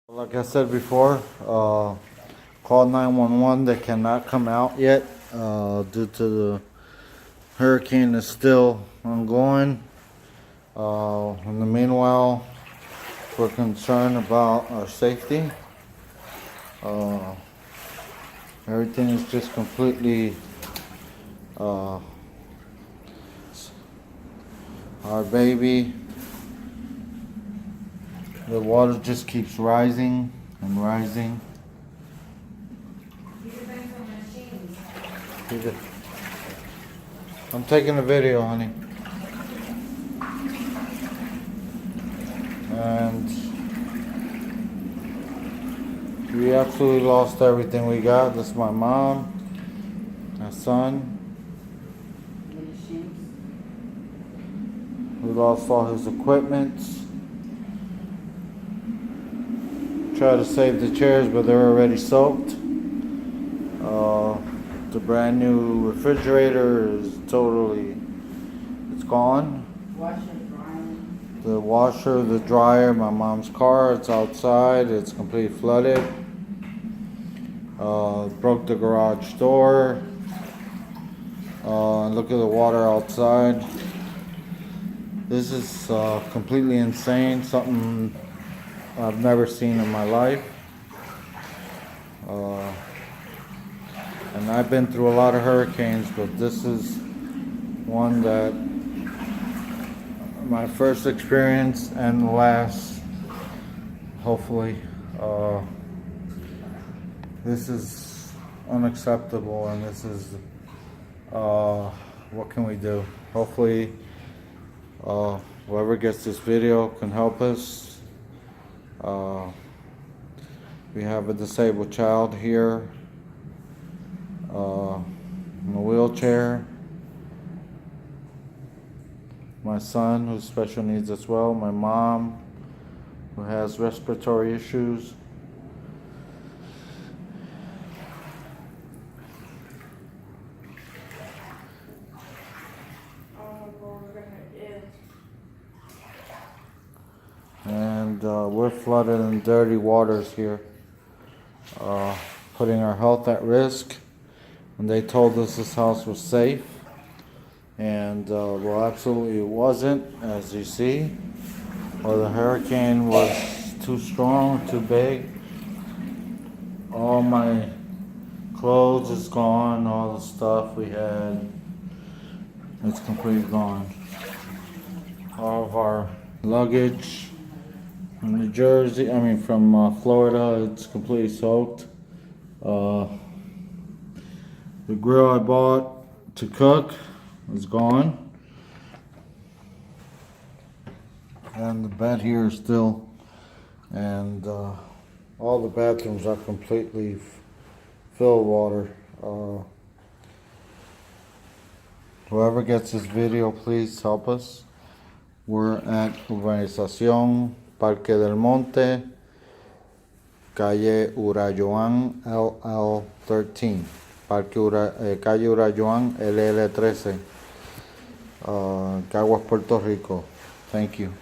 Like I said before, call 911. They cannot come out yet due to the hurricane is still ongoing. In the meanwhile, we're concerned about our safety. Everything is just completely our baby. The water just keeps rising and rising. I'm taking a video, honey. And we absolutely lost everything we got. This is my mom, my son. We lost all his equipment. Tried to save the chairs, but they're already soaked. The brand new refrigerator is it's gone. The washer, the dryer, my mom's car, it's outside. It's completely flooded. Broke the garage door. Look at the water outside. This is completely insane. Something I've never seen in my life. And I've been through a lot of hurricanes, but this is one that my first experience and last, hopefully. This is unacceptable, and this is what can we do? Hopefully whoever gets this video can help us. We have a disabled child here in a wheelchair. My son, who's special needs as well. My mom, who has respiratory issues. And we're flooded in dirty waters here, putting our health at risk. And they told us this house was safe, and well, absolutely it wasn't, as you see. Or the hurricane was too strong, too big. All my clothes is gone, all the stuff we had, it's completely gone. All of our luggage from New Jersey, from Florida, it's completely soaked. The grill I bought to cook is gone. And the bed here is still, and all the bathrooms are completely filled with water. Whoever gets this video, please help us. We're at Urbanización Parque del Monte, Calle Urayoan LL13. Calle Urayoan LL13, Caguas, Puerto Rico. Thank you.